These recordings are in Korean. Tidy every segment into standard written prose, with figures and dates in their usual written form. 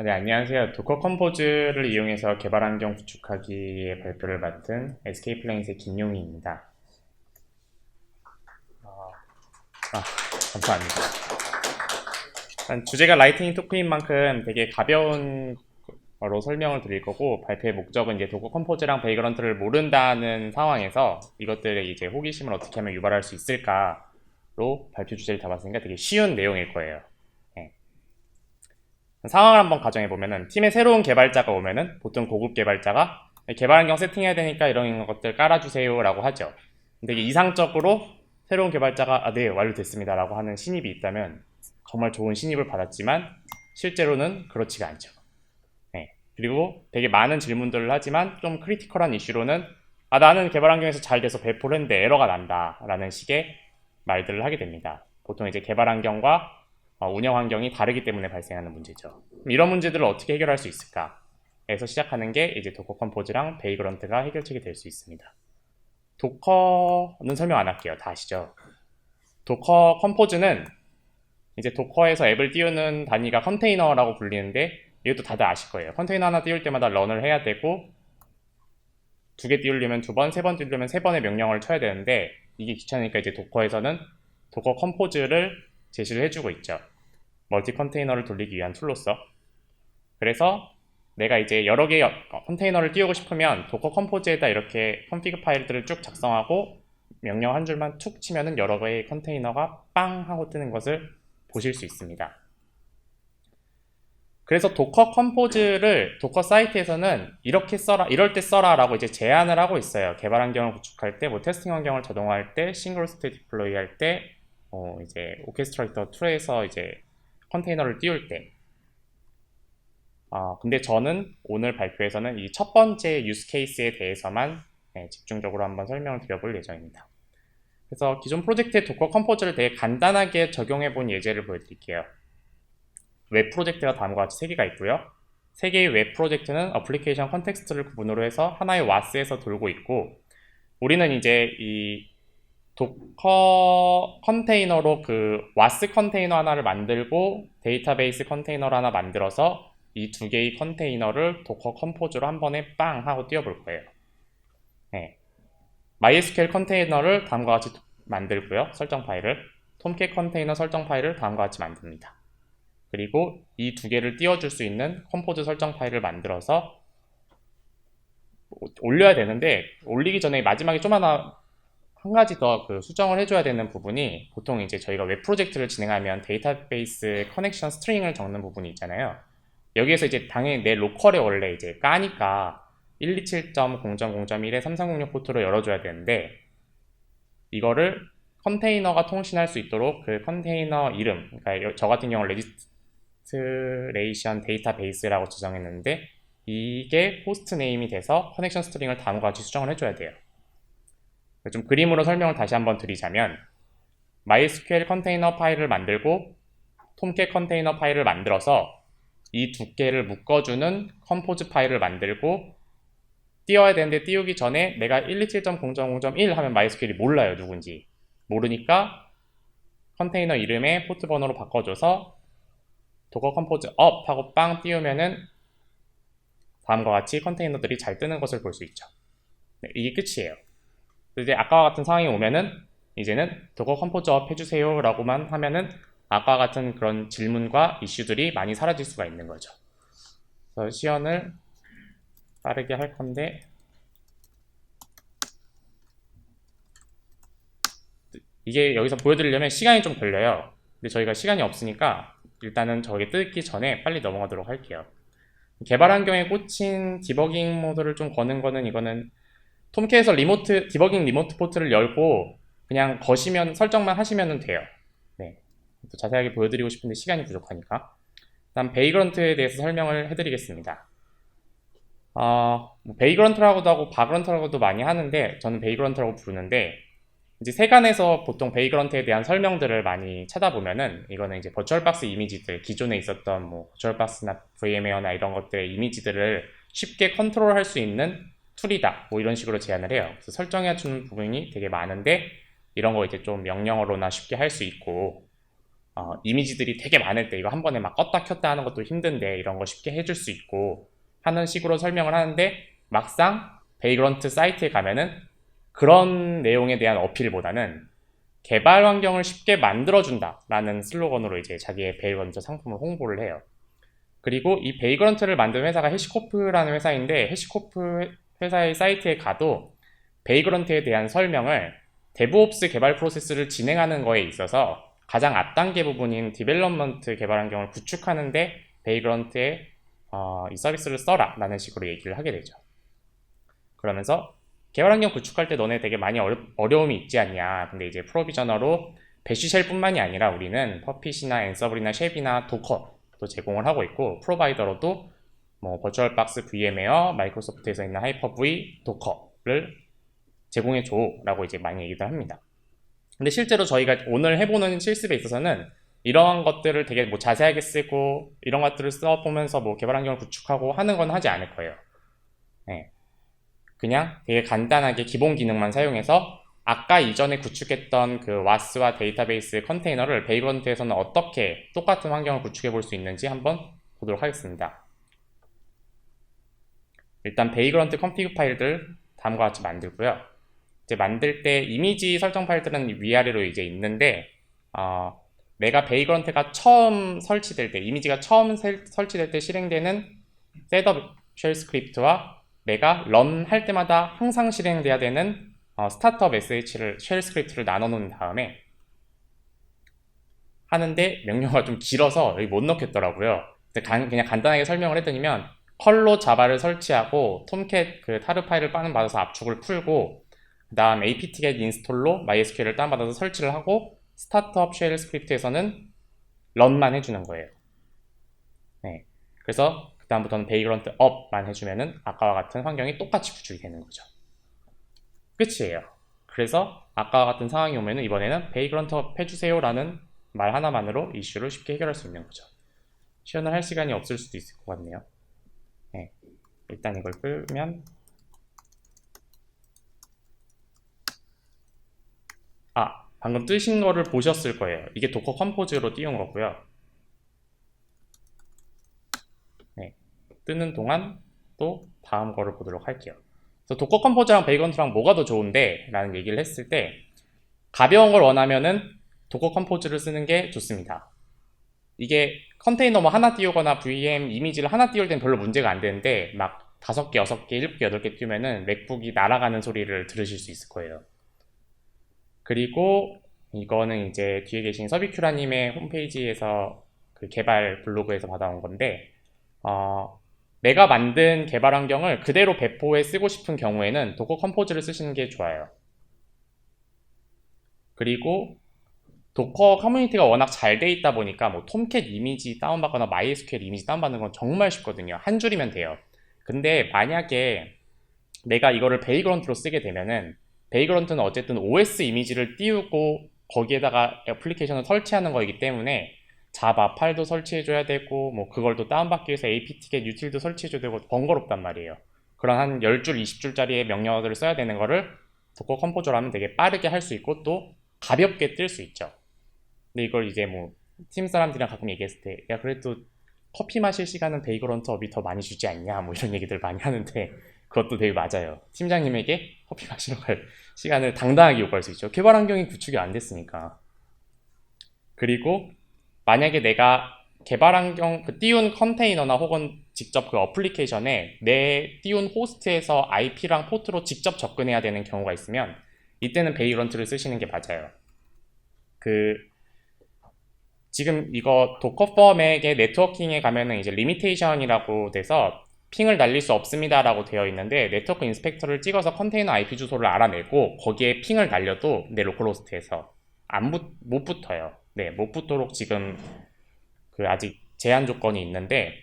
네, 안녕하세요. 도커 컴포즈를 이용해서 개발 환경 구축하기의 발표를 맡은 SK플레인스의 김용희입니다. 어, 감사합니다. 일단 주제가 라이트닝 토크인 만큼 되게 가벼운 거로 설명을 드릴 거고, 발표의 목적은 이제 도커 컴포즈랑 베이그런트를 모른다는 상황에서 이것들의 이제 호기심을 어떻게 하면 유발할 수 있을까로 발표 주제를 잡았으니까 되게 쉬운 내용일 거예요. 네. 상황을 한번 가정해 보면은 팀에 새로운 개발자가 오면은 보통 고급 개발자가 개발 환경 세팅해야 되니까 이런 것들 깔아주세요 라고 하죠. 근데 이게 이상적으로 새로운 개발자가 네, 완료됐습니다 라고 하는 신입이 있다면 정말 좋은 신입을 받았지만 실제로는 그렇지가 않죠. 네. 그리고 되게 많은 질문들을 하지만 좀 크리티컬한 이슈로는 나는 개발 환경에서 잘 돼서 배포를 했는데 에러가 난다 라는 식의 말들을 하게 됩니다. 보통 이제 개발 환경과 운영 환경이 다르기 때문에 발생하는 문제죠. 이런 문제들을 어떻게 해결할 수 있을까? 에서 시작하는 게 이제 도커 컴포즈랑 베이그런트가 해결책이 될 수 있습니다. 도커는 설명 안 할게요. 다 아시죠? 도커 컴포즈는 이제 도커에서 앱을 띄우는 단위가 컨테이너라고 불리는데 이것도 다들 아실 거예요. 컨테이너 하나 띄울 때마다 런을 해야 되고 2개 띄우려면 2번, 3번 띄우려면 3번의 명령어를 쳐야 되는데 이게 귀찮으니까 이제 도커에서는 도커 컴포즈를 제시를 해주고 있죠. 멀티 컨테이너를 돌리기 위한 툴로서. 그래서 내가 이제 여러 개의 컨테이너를 띄우고 싶으면 도커 컴포즈에다 이렇게 컨피그 파일들을 쭉 작성하고 명령 한 줄만 툭 치면은 여러 개의 컨테이너가 빵 하고 뜨는 것을 보실 수 있습니다. 그래서 도커 컴포즈를 도커 사이트에서는 이렇게 써라, 이럴 때 써라 라고 이제 제안을 하고 있어요. 개발 환경을 구축할 때, 뭐 테스팅 환경을 자동화할 때, 싱글 호스트 디플로이 할 때, 이제 오케스트레이터 툴에서 이제 컨테이너를 띄울 때. 근데 저는 오늘 발표에서는 이 첫 번째 유스 케이스에 대해서만 집중적으로 한번 설명을 드려볼 예정입니다. 그래서 기존 프로젝트의 도커 컴포즈를 되게 간단하게 적용해 본 예제를 보여드릴게요. 웹 프로젝트가 다음과 같이 3개가 있고요. 3개의 웹 프로젝트는 어플리케이션 컨텍스트를 구분으로 해서 하나의 와스에서 돌고 있고, 우리는 이제 이 도커 컨테이너로 그 와스 컨테이너 하나를 만들고 데이터베이스 컨테이너를 하나 만들어서 이 2개의 컨테이너를 도커 컴포즈로 한 번에 빵 하고 띄워볼 거예요. 네. MySQL 컨테이너를 다음과 같이 만들고요. 설정 파일을. 톰캣 컨테이너 설정 파일을 다음과 같이 만듭니다. 그리고 이 2개를 띄워줄 수 있는 컴포즈 설정 파일을 만들어서 올려야 되는데, 올리기 전에 마지막에 좀 하나 한 가지 더 그 수정을 해줘야 되는 부분이, 보통 이제 저희가 웹 프로젝트를 진행하면 데이터베이스 커넥션 스트링을 적는 부분이 있잖아요. 여기에서 이제 당연히 내 로컬에 원래 이제 까니까 127.0.0.1에 3306 포트로 열어줘야 되는데, 이거를 컨테이너가 통신할 수 있도록 그 컨테이너 이름, 그러니까 저 같은 경우는 레지스트레이션 데이터베이스라고 지정했는데 이게 호스트 네임이 돼서 커넥션 스트링을 다음과 같이 수정을 해줘야 돼요. 좀 그림으로 설명을 다시 한번 드리자면, MySQL 컨테이너 파일을 만들고 톰캣 컨테이너 파일을 만들어서 이 2개를 묶어주는 컴포즈 파일을 만들고 띄워야 되는데, 띄우기 전에 내가 127.0.0.1 하면 MySQL이 몰라요, 누군지. 모르니까 컨테이너 이름에 포트 번호로 바꿔줘서 도커 컴포즈 업 하고 빵 띄우면은 다음과 같이 컨테이너들이 잘 뜨는 것을 볼 수 있죠. 네, 이게 끝이에요. 이제 아까와 같은 상황이 오면은 이제는 도커 컴포즈 업 해주세요 라고만 하면은 아까와 같은 그런 질문과 이슈들이 많이 사라질 수가 있는 거죠. 그래서 시연을 빠르게 할 건데, 이게 여기서 보여드리려면 시간이 좀 걸려요. 근데 저희가 시간이 없으니까 일단은 저게 뜨기 전에 빨리 넘어가도록 할게요. 개발 환경에 꽂힌 디버깅 모드를 좀 거는 거는, 이거는 톰캣에서 디버깅 리모트 포트를 열고 그냥 거시면 설정만 하시면 돼요. 네. 또 자세하게 보여드리고 싶은데 시간이 부족하니까. 다음 베이그런트에 대해서 설명을 해드리겠습니다. 뭐 베이그런트라고도 하고 바그런트라고도 많이 하는데 저는 베이그런트라고 부르는데, 이제 세간에서 보통 베이그런트에 대한 설명들을 많이 찾아보면은 이거는 이제 버추얼박스 이미지들, 기존에 있었던 뭐 버추얼박스나 VMware나 이런 것들의 이미지들을 쉽게 컨트롤할 수 있는 툴이다, 뭐 이런 식으로 제안을 해요. 그래서 설정해 주는 부분이 되게 많은데 이런 거 이제 좀 명령어로나 쉽게 할 수 있고, 이미지들이 되게 많을 때 이거 한 번에 막 껐다 켰다 하는 것도 힘든데 이런 거 쉽게 해줄 수 있고 하는 식으로 설명을 하는데 막상 베이그런트 사이트에 가면은 그런 내용에 대한 어필보다는 개발 환경을 쉽게 만들어준다 라는 슬로건으로 이제 자기의 베이그런트 상품을 홍보를 해요. 그리고 이 베이그런트를 만든 회사가 해시코프라는 회사인데 해시코프 회사의 사이트에 가도 베이그런트에 대한 설명을 데브옵스 개발 프로세스를 진행하는 거에 있어서 가장 앞단계 부분인 디벨롭먼트 개발 환경을 구축하는데 베이그런트의 이 서비스를 써라 라는 식으로 얘기를 하게 되죠. 그러면서 개발 환경 구축할 때 너네 되게 많이 어려움이 있지 않냐. 근데 이제 프로비저너로 배쉬쉘뿐만이 아니라 우리는 퍼핏이나 앤서블이나 쉐이나 도커도 제공을 하고 있고 프로바이더로도 뭐 버추얼박스, VM웨어, 마이크로소프트에서 있는 하이퍼V, 도커를 제공해줘 라고 이제 많이 얘기를 합니다. 근데 실제로 저희가 오늘 해보는 실습에 있어서는 이러한 것들을 되게 뭐 자세하게 쓰고 이런 것들을 써보면서 뭐 개발 환경을 구축하고 하는 건 하지 않을 거예요. 네. 그냥 되게 간단하게 기본 기능만 사용해서 아까 이전에 구축했던 그 와스와 데이터베이스 컨테이너를 베이그런트에서는 어떻게 똑같은 환경을 구축해 볼 수 있는지 한번 보도록 하겠습니다. 일단 베이그런트 컨피그 파일들 다음과 같이 만들고요. 이제 만들 때 이미지 설정 파일들은 위아래로 이제 있는데 내가 베이그런트가 처음 설치될 때 이미지가 처음 설치될 때 실행되는 셋업 쉘 스크립트와 내가 런 할 때마다 항상 실행돼야 되는 스타트업 sh를 쉘 스크립트를 나눠 놓은 다음에 하는데 명령어가 좀 길어서 여기 못 넣겠더라고요. 그냥 간단하게 설명을 해드리면 컬로 자바를 설치하고 톰캣 그 타르 파일을 다운받아서 압축을 풀고 그 다음 apt-get 인스톨로 MySQL을 다운받아서 설치를 하고 스타트업 쉘 스크립트에서는 런만 해주는 거예요. 네. 그래서 그 다음부터는 베이그런트 업만 해주면은 아까와 같은 환경이 똑같이 구축이 되는 거죠. 끝이에요. 그래서 아까와 같은 상황이 오면은 이번에는 베이그런트 업 해주세요 라는 말 하나만으로 이슈를 쉽게 해결할 수 있는 거죠. 시연을 할 시간이 없을 수도 있을 것 같네요. 네. 일단 이걸 끄면 방금 뜨신 거를 보셨을 거예요. 이게 도커 컴포즈로 띄운 거고요. 네, 뜨는 동안 또 다음 거를 보도록 할게요. 그래서 도커 컴포즈랑 베이그런트랑 뭐가 더 좋은데? 라는 얘기를 했을 때 가벼운 걸 원하면은 도커 컴포즈를 쓰는 게 좋습니다. 이게 컨테이너 뭐 하나 띄우거나 VM 이미지를 하나 띄울 땐 별로 문제가 안 되는데 막 5개, 6개, 7개, 8개 띄우면은 맥북이 날아가는 소리를 들으실 수 있을 거예요. 그리고 이거는 이제 뒤에 계신 서비큐라님의 홈페이지에서 그 개발 블로그에서 받아온 건데 내가 만든 개발 환경을 그대로 배포해 쓰고 싶은 경우에는 도커 컴포즈를 쓰시는 게 좋아요. 그리고 도커 커뮤니티가 워낙 잘 돼 있다 보니까 뭐 톰캣 이미지 다운받거나 MySQL 이미지 다운받는 건 정말 쉽거든요. 한 줄이면 돼요. 근데 만약에 내가 이거를 베이그런트로 쓰게 되면은 베이그런트는 어쨌든 OS 이미지를 띄우고 거기에다가 애플리케이션을 설치하는 거이기 때문에 자바 파일도 설치해줘야 되고 뭐 그걸 또 다운받기 위해서 apt-get 유틸도 설치해줘야 되고 번거롭단 말이에요. 그런 한 10줄, 20줄짜리의 명령어들을 써야 되는 거를 도커 컴포저로 하면 되게 빠르게 할 수 있고 또 가볍게 뜰 수 있죠. 근데 이걸 이제 뭐 팀 사람들이랑 가끔 얘기했을 때 야 그래도 커피 마실 시간은 베이그런트 업이 더 많이 주지 않냐 뭐 이런 얘기들 많이 하는데 그것도 되게 맞아요. 팀장님에게 커피 마시러 갈 시간을 당당하게 요구할 수 있죠. 개발 환경이 구축이 안 됐으니까. 그리고 만약에 내가 개발 환경 그 띄운 컨테이너나 혹은 직접 그 어플리케이션에 내 띄운 호스트에서 IP랑 포트로 직접 접근해야 되는 경우가 있으면 이때는 베이그런트를 쓰시는 게 맞아요. 지금 이거 도커 펌에게 네트워킹에 가면은 이제 리미테이션이라고 돼서 핑을 날릴 수 없습니다 라고 되어 있는데 네트워크 인스펙터를 찍어서 컨테이너 IP 주소를 알아내고 거기에 핑을 날려도 내 로컬호스트에서 못 붙어요. 네, 못 붙도록 지금 아직 제한 조건이 있는데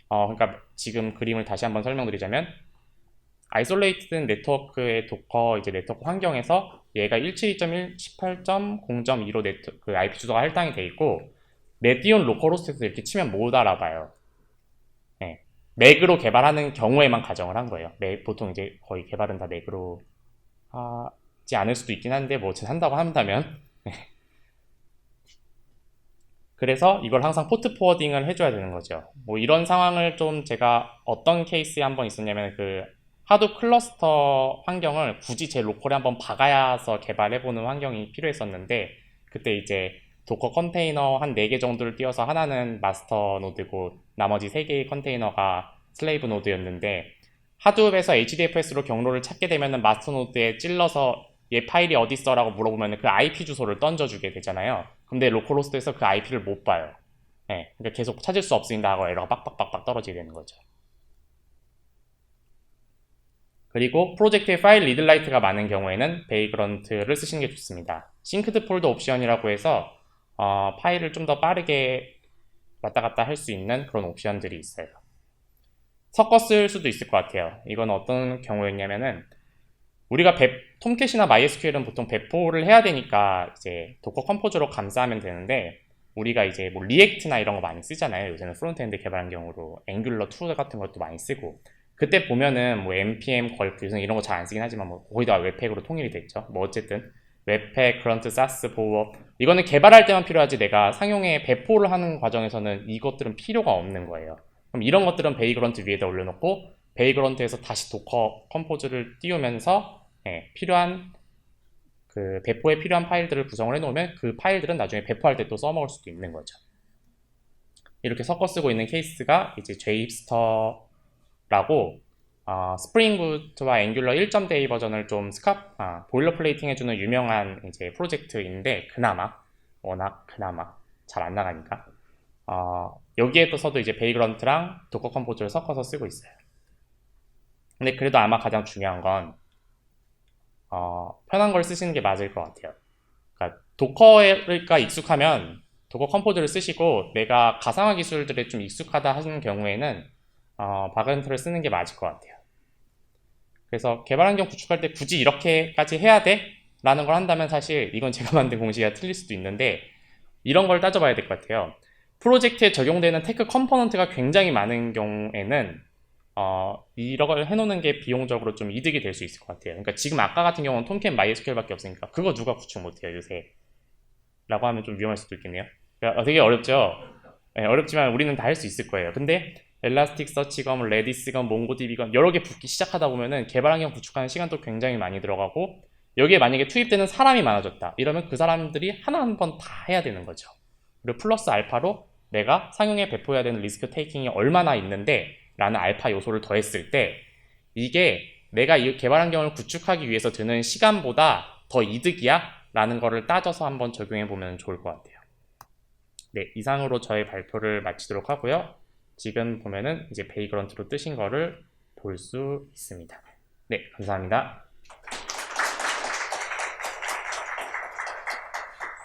그러니까 지금 그림을 다시 한번 설명드리자면 아이솔레이티드 네트워크의 도커 이제 네트워크 환경에서 얘가 172.118.0.2로 그 IP 주소가 할당이 돼 있고 내 띄운 로컬호스트에서 이렇게 치면 못 알아봐요. 네. 맥으로 개발하는 경우에만 가정을 한 거예요. 보통 이제 거의 개발은 다 맥으로 하지 않을 수도 있긴 한데 뭐 한다고 한다면 그래서 이걸 항상 포트 포워딩을 해줘야 되는 거죠. 뭐 이런 상황을 좀 제가 어떤 케이스에 한번 있었냐면 그 하도 클러스터 환경을 굳이 제 로컬에 한번 박아서 개발해보는 환경이 필요했었는데 그때 이제 도커 컨테이너 한 4개 정도를 띄워서 하나는 마스터 노드고 나머지 3개의 컨테이너가 슬레이브 노드였는데 하드웹에서 HDFS로 경로를 찾게 되면은 마스터 노드에 찔러서 얘 파일이 어딨어? 라고 물어보면 그 IP 주소를 던져주게 되잖아요. 근데 로컬호스트에서 그 IP를 못 봐요. 네, 그러니까 계속 찾을 수 없습니다 하고 에러가 빡빡빡빡 떨어지게 되는 거죠. 그리고 프로젝트에 파일 리드라이트가 많은 경우에는 베이그런트를 쓰시는 게 좋습니다. 싱크드 폴더 옵션이라고 해서 파일을 좀 더 빠르게 왔다 갔다 할 수 있는 그런 옵션들이 있어요. 섞어 쓸 수도 있을 것 같아요. 이건 어떤 경우였냐면은 우리가 톰캣이나 MySQL은 보통 배포를 해야 되니까 이제 도커 컴포즈로 감싸면 되는데 우리가 이제 뭐 리액트나 이런 거 많이 쓰잖아요. 요새는 프론트엔드 개발 환경으로 앵귤러 2 같은 것도 많이 쓰고 그때 보면은 뭐 npm 걸프 요새는 이런 거 잘 안 쓰긴 하지만 뭐 거의 다 웹팩으로 통일이 됐죠. 뭐 어쨌든 웹팩, 그런트, 사스, 보어 이거는 개발할 때만 필요하지 내가 상용에 배포를 하는 과정에서는 이것들은 필요가 없는 거예요. 그럼 이런 것들은 베이그런트 위에다 올려놓고 베이그런트에서 다시 도커 컴포즈를 띄우면서 필요한 그 배포에 필요한 파일들을 구성을 해놓으면 그 파일들은 나중에 배포할 때 또 써먹을 수도 있는 거죠. 이렇게 섞어 쓰고 있는 케이스가 이제 제이스터라고 스프링 부트와 앵귤러 1.day 버전을 좀 보일러 플레이팅 해주는 유명한 이제 프로젝트인데 워낙 그나마 잘 안 나가니까 여기에서도 이제 베이그런트랑 도커 컴포즈를 섞어서 쓰고 있어요. 근데 그래도 아마 가장 중요한 건 편한 걸 쓰시는 게 맞을 것 같아요. 그러니까 도커가 익숙하면 도커 컴포즈를 쓰시고 내가 가상화 기술들에 좀 익숙하다 하는 경우에는 바그런트를 쓰는 게 맞을 것 같아요. 그래서 개발 환경 구축할 때 굳이 이렇게까지 해야 돼? 라는 걸 한다면 사실 이건 제가 만든 공식이 틀릴 수도 있는데 이런 걸 따져봐야 될 것 같아요. 프로젝트에 적용되는 테크 컴포넌트가 굉장히 많은 경우에는 이런 걸 해놓는 게 비용적으로 좀 이득이 될 수 있을 것 같아요. 그러니까 지금 아까 같은 경우는 톰캣 MySQL밖에 없으니까 그거 누가 구축 못해요 요새 라고 하면 좀 위험할 수도 있겠네요. 그러니까 되게 어렵죠. 네, 어렵지만 우리는 다 할 수 있을 거예요. 근데 엘라스틱서치건, 레디스건, 몽고DB건 여러 개 붙기 시작하다 보면은 개발 환경 구축하는 시간도 굉장히 많이 들어가고 여기에 만약에 투입되는 사람이 많아졌다 이러면 그 사람들이 하나 한 번 다 해야 되는 거죠. 그리고 플러스 알파로 내가 상용에 배포해야 되는 리스크 테이킹이 얼마나 있는데 라는 알파 요소를 더했을 때 이게 내가 이 개발 환경을 구축하기 위해서 드는 시간보다 더 이득이야? 라는 거를 따져서 한번 적용해 보면 좋을 것 같아요. 네, 이상으로 저의 발표를 마치도록 하고요. 지금 보면은 이제 베이그런트로 뜨신 거를 볼 수 있습니다. 네, 감사합니다.